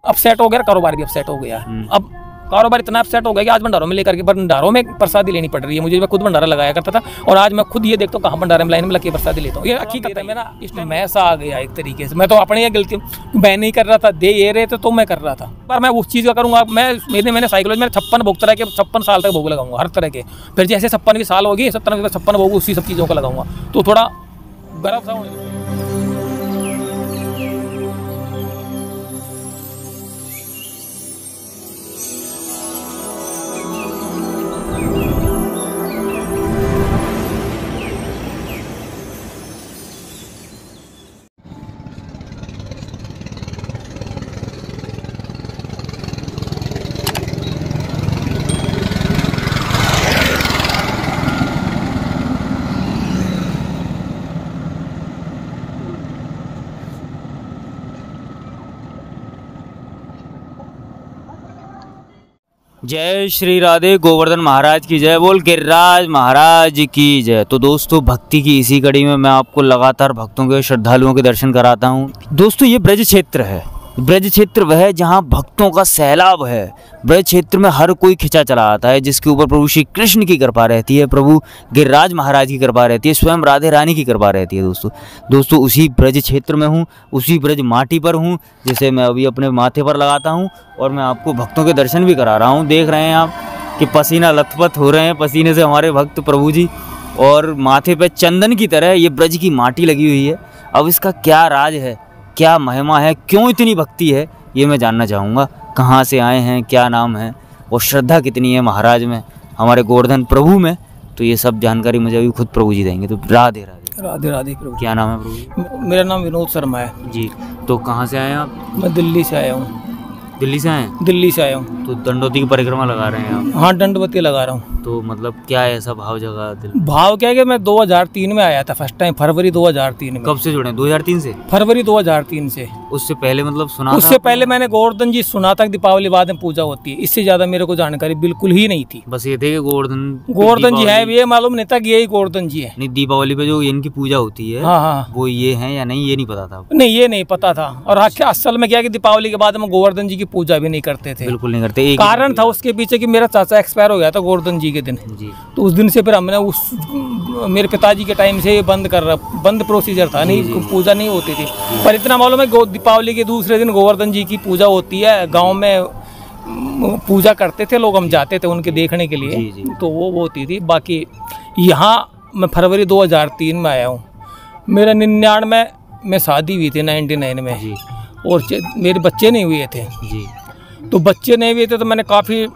Upset हो गया, कारोबार भी अपसेट हो गया। अब कारोबार इतना अपसेट हो गया कि आज भंडारों में लेकर के भंडारों में प्रसादी लेनी पड़ रही है मुझे। मैं खुद भंडारा लगाया करता था और आज मैं खुद ये देखता हूँ कहाँ भंडारे में लाइन में लग के प्रसादी लेता हूँ। ये हकीकत है मेरा, इसमें मैसा आ गया एक तरीके से। मैं तो अपनी गलती, मैं नहीं कर रहा था, दे ये रहे थे तो मैं कर रहा था, पर मैं उस चीज़ का करूँगा। मैंने साइकोलॉजी में 56 भोग तरह के 56 साल तक भोग लगाऊंगा हर तरह के। फिर जैसे 56 साल होगी 56 भोग उसी सब चीज़ों का लगाऊंगा, तो थोड़ा गर्व सा होगा। जय श्री राधे, गोवर्धन महाराज की जय, बोल गिरिराज महाराज की जय। तो दोस्तों, भक्ति की इसी कड़ी में मैं आपको लगातार भक्तों के, श्रद्धालुओं के दर्शन कराता हूँ। दोस्तों, ये ब्रज क्षेत्र है। ब्रज क्षेत्र वह है जहाँ भक्तों का सैलाब है। ब्रज क्षेत्र में हर कोई खिंचा चला आता है, जिसके ऊपर प्रभु श्री कृष्ण की कृपा रहती है, प्रभु गिरिराज महाराज की कृपा रहती है, स्वयं राधे रानी की कृपा रहती है। दोस्तों उसी ब्रज क्षेत्र में हूँ, उसी ब्रज माटी पर हूँ, जिसे मैं अभी अपने माथे पर लगाता हूँ और मैं आपको भक्तों के दर्शन भी करा रहा हूँ। देख रहे हैं आप कि पसीना लथपथ हो रहे हैं, पसीने से हमारे भक्त प्रभु जी, और माथे पर चंदन की तरह ये ब्रज की माटी लगी हुई है। अब इसका क्या राज है, क्या महिमा है, क्यों इतनी भक्ति है, ये मैं जानना चाहूँगा। कहाँ से आए हैं, क्या नाम है और श्रद्धा कितनी है महाराज में, हमारे गोवर्धन प्रभु में, तो ये सब जानकारी मुझे अभी खुद प्रभु जी देंगे। तो राधे राधे। राधे राधे प्रभु। क्या नाम है प्रभु? मेरा नाम विनोद शर्मा है जी। तो कहाँ से आए हैं आप? मैं दिल्ली से आया हूँ। दिल्ली से आए हैं? दिल्ली से आया हूँ। तो दंडोती की परिक्रमा लगा रहे हैं आप? हाँ, दंडवती लगा रहा हूँ। तो मतलब क्या है ऐसा भाव जगह दिल? भाव क्या है कि मैं 2003 में आया था फर्स्ट टाइम, फरवरी 2003 में। कब से जुड़े? 2003 से? फरवरी 2003 से। उससे पहले मतलब सुना? उससे पहले मैंने गोवर्धन जी सुना था, दीपावली बाद में पूजा होती है, इससे ज्यादा मेरे को जानकारी बिल्कुल ही नहीं थी। बस ये थे कि गोवर्धन जी है, ये मालूम नहीं था कि यही गोवर्धन जी है। नहीं, दीपावली पे जो इनकी पूजा होती है, हाँ हाँ, वो ये है या नहीं, ये नहीं पता था? नहीं, ये नहीं पता था। और असल में क्या कि दीपावली के बाद हम गोवर्धन जी की पूजा भी नहीं करते थे। बिल्कुल नहीं करते। कारण था उसके पीछे कि मेरा चाचा एक्सपायर हो गया था गोवर्धन जी के दिन जी। तो उस दिन से फिर हमने मेरे पिताजी के टाइम से बंद प्रोसीजर था, नहीं पूजा नहीं होती थी। पर इतना मालूम है दीपावली के दूसरे दिन गोवर्धन जी की पूजा होती है, गांव में पूजा करते थे लोग, हम जाते थे उनके देखने के लिए। जी। तो वो होती थी। बाकी यहाँ मैं फरवरी 2003 में आया हूँ। मेरा 99 में शादी हुई थी, 99 में जी। और मेरे बच्चे नहीं हुए थे जी। तो बच्चे नहीं हुए थे तो मैंने काफ़ी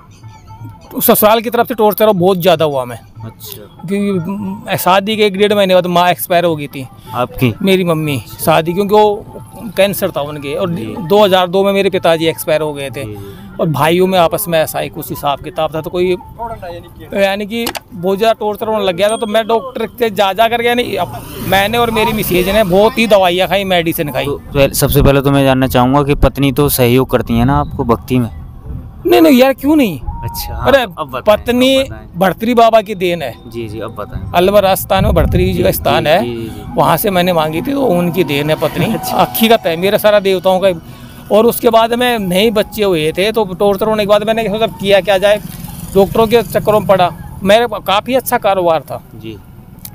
ससुराल की तरफ से टॉर्चर बहुत ज़्यादा हुआ मैं। अच्छा। क्योंकि शादी के 1-1.5 महीने बाद माँ एक्सपायर हो गई थी आपकी? मेरी मम्मी। शादी क्योंकि वो कैंसर था उनके, और 2002 में मेरे पिताजी एक्सपायर हो गए थे। और भाइयों में आपस में ऐसा ही कुछ हिसाब किताब था, तो कोई यानी कि बहुत ज़्यादा टॉर्चर होने लग गया था। तो मैं डॉक्टर से जा कर गया नहीं, मैंने और मेरी मिसेज ने बहुत ही दवाइयाँ खाई, मेडिसिन खाई। तो सबसे पहले तो मैं जानना चाहूँगा कि पत्नी तो सहयोग करती है ना आपको भक्ति में? नहीं यार, क्यों नहीं। अच्छा। अरे पत्नी भर्तरी बाबा की देन है। जी जी, अब बताएं। अलवर स्थान में भर्तरी जी का स्थान है, जी। वहाँ से मैंने मांगी थी, तो उनकी देन है पत्नी। हकीकत है, मेरा सारा देवताओं का। और उसके बाद में नहीं बच्चे हुए थे तो टॉर्चर होने के बाद मैंने सोचा किया क्या जाए, डॉक्टरों के चक्करों में पड़ा। मेरा काफ़ी अच्छा कारोबार था जी,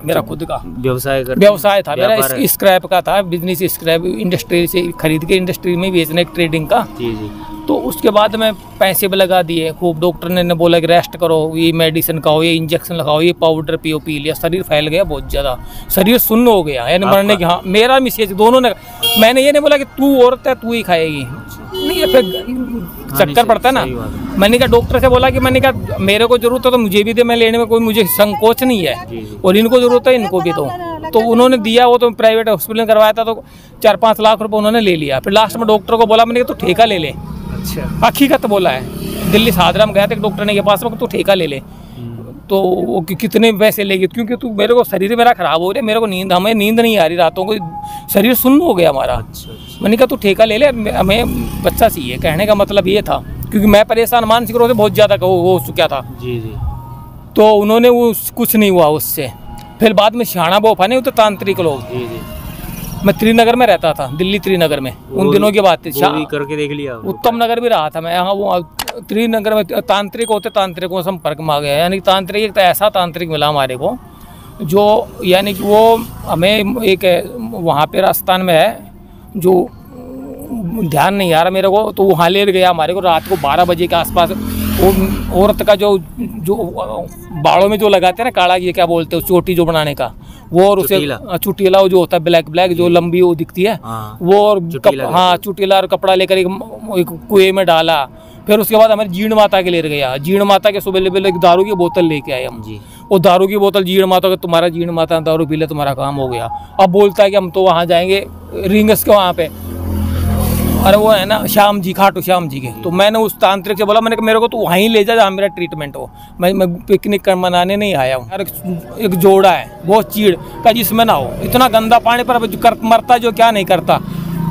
मेरा खुद का व्यवसाय था मेरा, स्क्रैप का था बिजनेस, स्क्रैप इंडस्ट्री से खरीद के इंडस्ट्री में बेचने, ट्रेडिंग का। जी जी। तो उसके बाद में पैसे भी लगा दिए खूब। डॉक्टर ने बोला कि रेस्ट करो, ये मेडिसिन खाओ, ये इंजेक्शन लगाओ, ये पाउडर पियो, पी लिया, शरीर फैल गया बहुत ज़्यादा, शरीर सुन्न हो गया, यानी मरने की। हाँ, मेरा मिसेज दोनों ने। मैंने ये नहीं बोला कि तू औरत है तू ही खाएगी, नहीं, ये फिर चक्कर पड़ता है ना। मैंने कहा डॉक्टर से बोला कि मैंने कहा मेरे को जरूरत है तो मुझे भी दे, मैं लेने में कोई मुझे संकोच नहीं है, और इनको जरूरत है इनको भी दो। तो उन्होंने दिया, वो तो प्राइवेट हॉस्पिटल में करवाया था, तो 4-5 लाख रुपए उन्होंने ले लिया। फिर लास्ट में डॉक्टर को बोला, मैंने कहा तू ठेका ले ले। अच्छा। हकीकत बोला है, दिल्ली सादरा में गया था डॉक्टर ने के पास में, तू ठेका ले ले। तो वो कितने पैसे लेगी, क्योंकि तू मेरे को शरीर मेरा खराब हो रहा है, मेरे को हमें नींद नहीं आ रही रातों को, शरीर सुन्न हो गया हमारा। मैंने कहा तू ठेका ले ले, हमें बच्चा चाहिए। कहने का मतलब ये था, क्योंकि मैं परेशान मानसिक रूप से बहुत ज़्यादा हो चुका था। जी जी। तो उन्होंने वो कुछ नहीं हुआ उससे। फिर बाद में शाणा बोफा नहीं होते तांत्रिक लोग, मैं त्रिनगर में रहता था, दिल्ली त्रिनगर में, उन दिनों की बात थी। भी करके देख लिया। उत्तम नगर भी रहा था मैं, यहाँ वो त्रिनगर में तांत्रिक होते, तांत्रिकों के संपर्क में आ गया। यानी तांत्रिक एक तो ऐसा तांत्रिक मिला हमारे को, जो यानी कि वो हमें एक वहाँ पे राजस्थान में है, जो ध्यान नहीं आ रहा मेरे को, तो वहाँ ले गया हमारे को रात को 12 बजे के आसपास। वो औरत का जो बाड़ों में जो लगाते हैं ना काड़ा, ये क्या बोलते हैं, चोटी जो बनाने का, वो, और उसे चुटीला जो होता है ब्लैक ब्लैक जो लंबी वो दिखती है, वो, और चुटीला और कपड़ा लेकर एक कुएं में डाला। फिर उसके बाद हमारे जीण माता के ले गया। जीण माता के सुबह एक दारू की बोतल लेके आए हम जी। वो दारू की बोतल जीण माता का, तुम्हारा जीण माता दारू पी ले तुम्हारा काम हो गया। अब बोलता है कि हम तो वहाँ जाएंगे रिंगस के वहाँ पे, अरे वो है ना श्याम जी, खाटू श्याम जी के। तो मैंने उस तांत्रिक से बोला, मैंने कहा मेरे को तो वहीं ले जा जहाँ मेरा ट्रीटमेंट हो, मैं पिकनिक कर मनाने नहीं आया हूँ। एक जोड़ा है बहुत चीड़ का, जिसमें ना हो इतना गंदा पानी पर मरता जो क्या नहीं करता।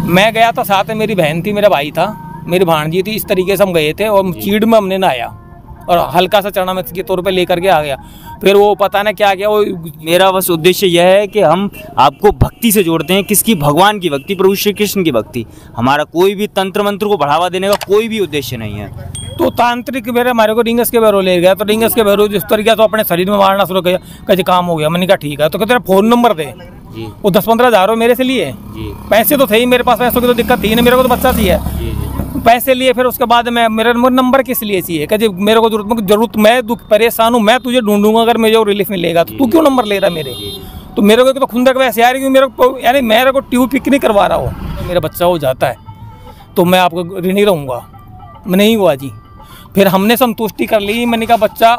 मैं गया था, साथ में मेरी बहन थी, मेरा भाई था, मेरी भांजी थी। इस तरीके से हम गए थे और चीड़ में हमने नहाया और हल्का सा चना मिर्च के तौर पे लेकर के आ गया। फिर वो पता ना क्या किया। वो मेरा बस उद्देश्य यह है कि हम आपको भक्ति से जोड़ते हैं। किसकी? भगवान की भक्ति, प्रभु श्री कृष्ण की भक्ति। हमारा कोई भी तंत्र मंत्र को बढ़ावा देने का कोई भी उद्देश्य नहीं है। तो तांत्रिक मेरे हमारे को रिंगस के बैरो ले गया। तो रिंगस के बैरो जिस तरीके तो अपने शरीर में मारना शुरू किया, कहीं काम हो गया। मैंने कहा ठीक है, तो तेरा फोन नंबर दे। वो 10-15 हज़ार मेरे से लिए, पैसे तो थे ही मेरे पास, पैसों की तो दिक्कत थी नहीं, मेरे को तो बच्चा चाहिए, पैसे लिए। फिर उसके बाद में मेरा नंबर किस लिए चाहिए? कि मेरे को जरूरत, मैं दुख परेशान हूँ, मैं तुझे ढूंढूंगा अगर मुझे रिलीफ मिलेगा, तो तू क्यों नंबर ले रहा है मेरे? तो मेरे को तो खुंदक वैसे आ रही, मेरे को यानी मेरे को ट्यूब पिक नहीं करवा रहा हो, मेरा बच्चा हो जाता है तो मैं आपको नहीं रहूँगा, मैं नहीं हुआ जी। फिर हमने संतुष्टि कर ली। मैंने कहा बच्चा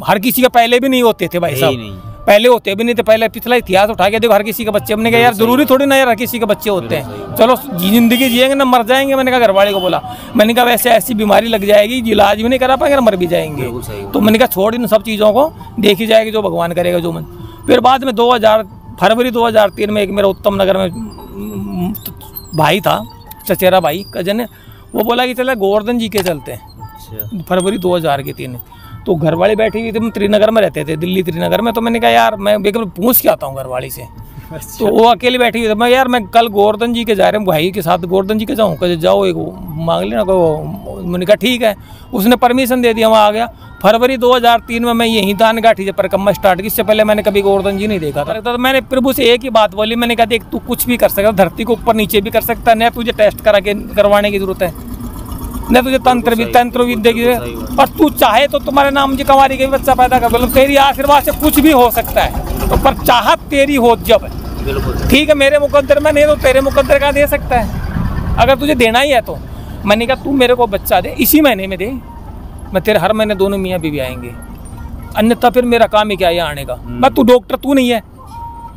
हर किसी का पहले भी नहीं होते थे भाई साहब, पहले होते भी नहीं थे। पहले पिछला इतिहास उठा के देखो, हर किसी के बच्चे। हमने कहा यार जरूरी थोड़ी ना यार हर किसी के बच्चे होते हैं, चलो जिंदगी जिएंगे ना मर जाएंगे। मैंने कहा घरवाले को बोला, मैंने कहा वैसे ऐसी बीमारी लग जाएगी इलाज भी नहीं करा पाएंगे, मर भी जाएंगे। तो मैंने कहा छोड़ इन सब चीज़ों को, देखी जाएगी जो भगवान करेगा जो मन। फिर बाद में फरवरी 2003 में एक मेरा उत्तम नगर में भाई था, चचेरा भाई कजन, वो बोला कि चला गोवर्धन जी के चलते हैं। फरवरी 2003। तो घरवाली बैठी हुई थी, हम त्रिनगर में रहते थे, दिल्ली त्रिनगर में। तो मैंने कहा यार मैं पूछ के आता हूँ घरवाली से। तो वो अकेले बैठी हुई थी। मैं यार मैं कल गोवर्धन जी के जा रहे हैं, भाई के साथ गोवर्धन जी के जाऊँ? कहे जाओ, एक मांग लेना को। मैंने कहा ठीक है, उसने परमिशन दे दिया, वहाँ आ गया। फरवरी 2003 में मैं यहीं दान गाठी से परिक्रमा स्टार्ट की। इससे पहले मैंने कभी गोवर्धन जी नहीं देखा था। तो मैंने प्रभु से एक ही बात बोली, मैंने कहा देख तू कुछ भी कर सकता, धरती को ऊपर नीचे भी कर सकता है, न तुझे टेस्ट करवाने की जरूरत है, न तुझे तंत्र विद्या की, और तू चाहे तो तुम्हारे नाम जी कंवारी के बच्चा पैदा कर, मतलब तेरी आशीर्वाद से कुछ भी हो सकता है। तो पर चाहत तेरी हो जब, ठीक है, मेरे मुकद्दर में नहीं तो तेरे मुकद्दर का दे सकता है, अगर तुझे देना ही है तो। मैंने कहा तू मेरे को बच्चा दे, इसी महीने में दे, मैं तेरे हर महीने दोनों मियाँ बीवी आएंगे, अन्यथा फिर मेरा काम ही क्या है आने का। मैं तू डॉक्टर तू नहीं है,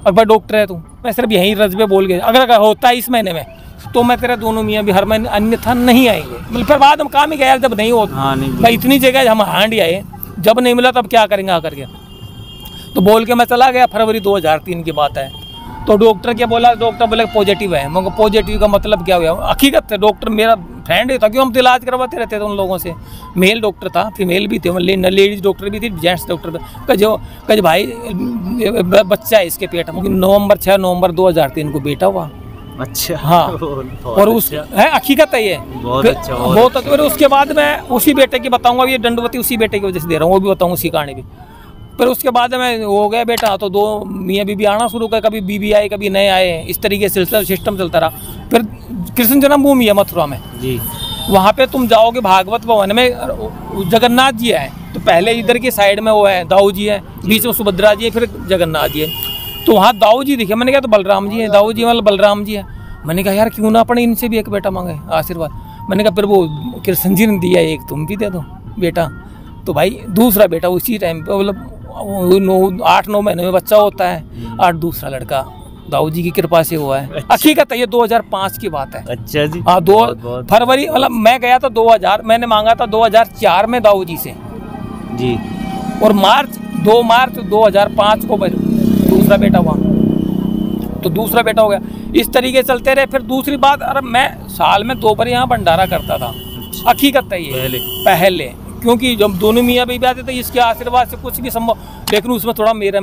अगर डॉक्टर है तू, मैं सिर्फ यहीं रजबे बोल के, अगर होता है इस महीने में तो मैं तेरा दोनों मियाँ भी हर महीने, अन्यथा नहीं आएंगे। मतलब फिर बाद हम काम ही गया जब नहीं होता। भाई इतनी जगह हम हांड आए, जब नहीं मिला तब क्या करेंगे आकर के। तो बोल के मैं चला गया। फरवरी 2003 की बात है। तो डॉक्टर क्या बोला? डॉक्टर बोले पॉजिटिव है। मगर पॉजिटिव का मतलब क्या हुआ? हकीकत है, डॉक्टर मेरा फ्रेंड ही था, क्यों हम तो इलाज करवाते रहते थे उन लोगों से। मेल डॉक्टर था, फीमेल भी थे, लेडीज डॉक्टर भी थी, जेंट्स डॉक्टर भी। भाई बच्चा है इसके पेट में। 6 नवंबर 2003 को बेटा हुआ। अच्छा, हाँ। और उस है हकीकत है ये, बहुत अच्छा, बहुत अच्छा। और उसके बाद मैं उसी बेटे की बताऊंगा, ये दंडवती उसी बेटे की वजह से दे रहा हूँ, वो भी बताऊंगा उसी कहानी भी। फिर उसके बाद में हो गया बेटा, तो 2 मियाँ बीबी आना शुरू कर, कभी बीबी आए कभी नए आए, इस तरीके से सिस्टम चलता रहा। फिर कृष्ण जन्मभूमि है मथुरा में जी, वहाँ पे तुम जाओगे भागवत भवन में, जगन्नाथ जी है। तो पहले इधर की साइड में वो है दाऊ जी है, बीच में सुभद्रा जी है, फिर जगन्नाथ जी है। तो वहाँ दाऊ जी दिखे, मैंने कहा तो बलराम जी है, दाऊ जी मतलब बलराम जी है। मैंने कहा यार क्यों ना अपने इनसे भी एक बेटा मांगे आशीर्वाद। मैंने कहा फिर वो कृष्ण जी ने दिया, एक तुम भी दे दो बेटा। तो भाई दूसरा बेटा उसी टाइम पे, मतलब 8-9 महीने में बच्चा होता है, 8 दूसरा लड़का दाऊ जी की कृपा से हुआ है। हकीकत है, ये 2005 की बात है। अच्छा जी। हाँ, 2 फरवरी, मतलब मैं गया था 2000, मैंने मांगा था 2004 में दाऊ जी से जी, और 2 मार्च 2005 को दूसरा बेटा हुआ। तो दूसरा बेटा हो गया। इस तरीके चलते रहे। फिर दूसरी बात, अरे मैं साल में 2 बार यहाँ भंडारा करता था। हकीकत है ये, पहले क्योंकि जब दोनों मियाँ बीवी आते थे इसके आशीर्वाद से कुछ भी संभव, लेकिन उसमें थोड़ा मेरा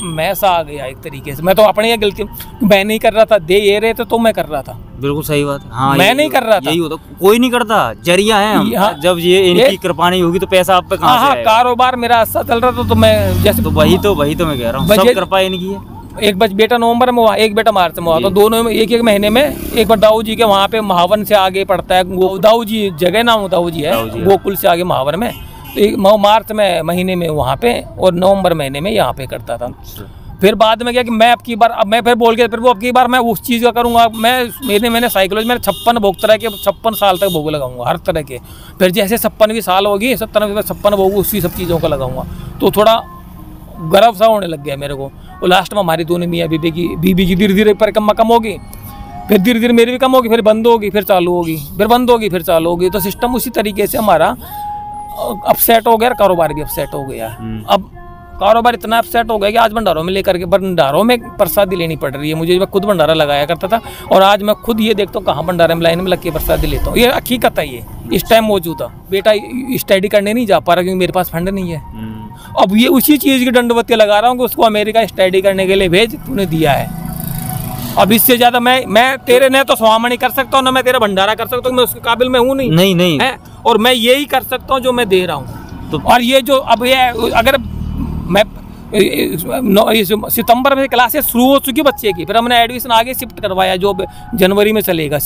मैसा आ गया एक तरीके से। मैं तो अपनी गलती, मैं नहीं कर रहा था, दे ये रहे थे तो मैं कर रहा था। बिल्कुल सही बात। हाँ, मैं नहीं कर रहा था, यही होता, कोई नहीं करता, जरिया है हम। हाँ, जब ये इनकी कृपा नहीं होगी तो पैसा आप पे कहाँ से आएगा? कारोबार मेरा अच्छा चल रहा था तो मैं जैसे, तो वही तो मैं कह रहा हूँ, सब कृपा इनकी है। एक बेटा नवंबर में हुआ, एक बेटा मार्च में हुआ, तो दोनों में एक महीने में। एक बार दाऊ जी के वहाँ पे महावन से आगे पड़ता है, दाऊ जी जगह नाम दाऊ जी है, गोकुल से आगे महावन में। तो एक मार्च में महीने में वहाँ पे और नवंबर महीने में यहाँ पे करता था। फिर बाद में क्या कि मैं अब की बार, अब मैं फिर बोल के फिर वो अब की बार मैं उस चीज़ का करूँगा। मैंने साइकोलॉजी, मैंने 56 भोग तरह के 56 साल तक भोग लगाऊंगा हर तरह के। फिर जैसे 56वीं साल होगी 56 भोग उसी सब चीज़ों का लगाऊंगा, तो थोड़ा गर्व सा होने लग गया मेरे को। और लास्ट में हमारी दोनों मियाँ बीबी की धीरे धीरे परिक्रमा कम होगी, फिर धीरे धीरे मेरी भी कम होगी, फिर बंद होगी, फिर चालू होगी, फिर बंद होगी, फिर चालू होगी। तो सिस्टम उसी तरीके से हमारा अपसेट हो गया, कारोबार भी अपसेट हो गया। अब कारोबार इतना अपसेट हो गया कि आज भंडारों में लेकर के, भंडारों में प्रसादी लेनी पड़ रही है मुझे। मैं खुद भंडारा लगाया करता था और आज मैं खुद ये देखता हूँ कहाँ भंडारे में लाइन में लग के प्रसादी लेता हूँ। ये हकीकत है, ये इस टाइम मौजूद है। बेटा स्टडी करने नहीं जा पा रहा क्योंकि मेरे पास फंड नहीं है। अब ये उसी चीज़ की दंडवती लगा रहा हूँ कि उसको अमेरिका स्टडी करने के लिए भेज, तूने दिया है। अब इससे ज्यादा मैं तेरे ने तो स्वामा नहीं कर सकता हूँ, ना मैं तेरा भंडारा कर सकता हूँ, मैं उसके काबिल में हूँ नहीं है। और मैं यही कर सकता हूँ जो मैं दे रहा हूँ। तो और ये जो अब ये अगर मैं सितंबर में क्लासेस शुरू हो चुकी बच्चे की, फिर हमने एडमिशन आगे शिफ्ट करवाया जो जनवरी में चलेगा,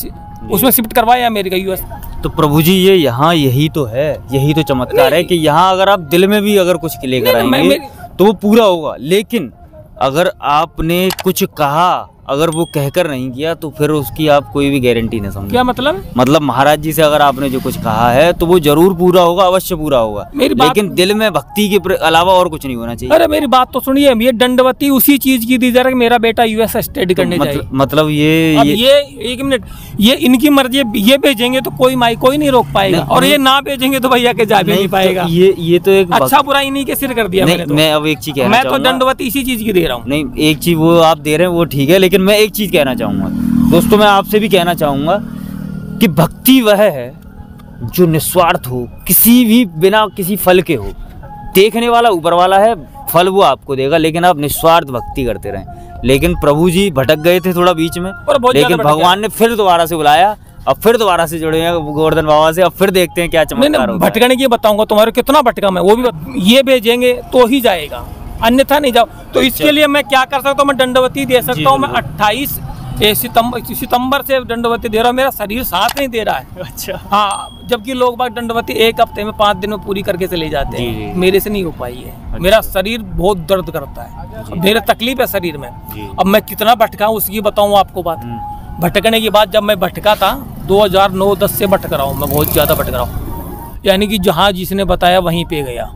उसमें शिफ्ट करवाया अमेरिका यूएस। तो प्रभु जी ये यहाँ यही तो है, यही तो चमत्कार है कि यहाँ अगर आप दिल में भी अगर कुछ लेकर आएंगे तो वो पूरा होगा। लेकिन अगर आपने कुछ कहा, अगर वो कहकर नहीं किया तो फिर उसकी आप कोई भी गारंटी नहीं समझो। क्या मतलब? मतलब महाराज जी से अगर आपने जो कुछ कहा है तो वो जरूर पूरा होगा, अवश्य पूरा होगा, लेकिन दिल में भक्ति के अलावा और कुछ नहीं होना चाहिए। अरे मेरी बात तो सुनिए, ये दंडवती उसी चीज की दी जा रहा है कि मेरा बेटा यूएस स्टडी करने जाए। मतलब ये एक मिनट, ये इनकी मर्जी, ये भेजेंगे तो कोई नहीं रोक पाएगा, और ये ना भेजेंगे तो भैया के जा भी नहीं पाएगा। ये तो एक अच्छा बुरा इन्हीं के सिर कर दिया मैंने। मैं अब एक चीज कहना चाहूंगा, मैं तो दंडवती इसी चीज की दे रहा हूँ। नहीं, एक चीज वो आप दे रहे हैं वो ठीक है, लेकिन मैं एक चीज कहना चाहूंगा दोस्तों, मैं आपसे भी कहना चाहूंगा कि भक्ति वह है जो निस्वार्थ हो, किसी भी बिना किसी फल के हो। देखने वाला ऊपर वाला है, फल वो आपको देगा, लेकिन आप निस्वार्थ भक्ति करते रहें। लेकिन प्रभु जी भटक गए थे थोड़ा बीच में, लेकिन भगवान ने फिर दोबारा से बुलाया, अब फिर दोबारा से जुड़े हैं गोवर्धन बाबा से। अब फिर देखते हैं क्या चमत्कार होता है। भटकने की बताऊंगा तुम्हारे कितना भटका मैं, वो भी ये भेजेंगे तो ही जाएगा, अन्यथा नहीं जाओ। तो इसके लिए मैं क्या कर सकता हूँ, मैं दंडवती दे सकता हूँ। मैं 28 सितंबर से दंडवती दे रहा हूँ, मेरा शरीर साथ नहीं दे रहा है। अच्छा। हाँ, जबकि लोग बाग दंडवती एक हफ्ते में 5 दिन में पूरी करके चले जाते हैं, मेरे से नहीं हो पाई है। अच्छा। मेरा शरीर बहुत दर्द करता है, मेरा तकलीफ है शरीर में। अब मैं कितना भटका हूँ उसकी बताऊँ आपको बात। भटकने की बात, जब मैं भटका था 2009-10 से भटक रहा हूँ मैं, बहुत ज्यादा भटक रहा हूँ। यानी कि जहाँ जिसने बताया वहीं पे गया,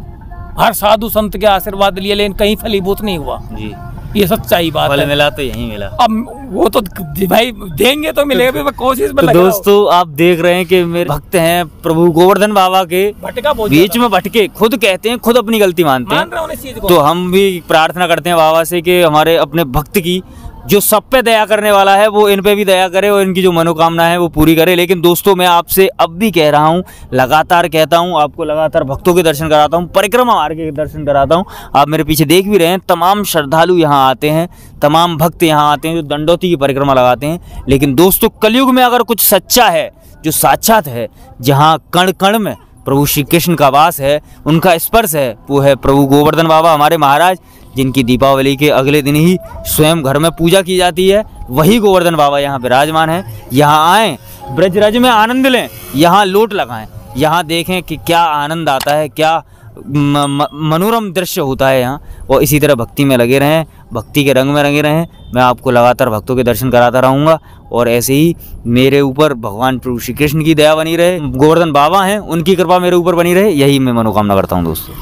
हर साधु संत के आशीर्वाद लिए, लेकिन कहीं फलीभूत नहीं हुआ जी। ये सच्चाई बात है। मिला तो यहीं मिला। अब वो तो भाई देंगे तो मिलेगा भी, मैं कोशिश में लगा हूं। दोस्तों आप देख रहे हैं कि मेरे भक्त हैं प्रभु गोवर्धन बाबा के, बीच में भटके, खुद कहते हैं, खुद अपनी गलती मानते हैं। तो हम भी प्रार्थना करते हैं बाबा से कि हमारे अपने भक्त की जो सब पे दया करने वाला है वो इन पे भी दया करे और इनकी जो मनोकामना है वो पूरी करे। लेकिन दोस्तों मैं आपसे अब भी कह रहा हूँ, लगातार कहता हूँ, आपको लगातार भक्तों के दर्शन कराता हूँ, परिक्रमा मार्ग के दर्शन कराता हूँ। आप मेरे पीछे देख भी रहे हैं, तमाम श्रद्धालु यहाँ आते हैं, तमाम भक्त यहाँ आते हैं जो दंडोती की परिक्रमा लगाते हैं। लेकिन दोस्तों कलयुग में अगर कुछ सच्चा है, जो साक्षात है, जहाँ कण कण में प्रभु श्री कृष्ण का वास है, उनका स्पर्श है, वो है प्रभु गोवर्धन बाबा हमारे महाराज, जिनकी दीपावली के अगले दिन ही स्वयं घर में पूजा की जाती है। वही गोवर्धन बाबा यहाँ विराजमान है। यहाँ आएँ, ब्रजराज में आनंद लें, यहाँ लोट लगाएं, यहाँ देखें कि क्या आनंद आता है, क्या मनोरम दृश्य होता है यहाँ। और इसी तरह भक्ति में लगे रहें, भक्ति के रंग में रंगे रहें। मैं आपको लगातार भक्तों के दर्शन कराता रहूँगा और ऐसे ही मेरे ऊपर भगवान प्रभु श्री कृष्ण की दया बनी रहे, गोवर्धन बाबा हैं उनकी कृपा मेरे ऊपर बनी रहे, यही मैं मनोकामना करता हूँ दोस्तों।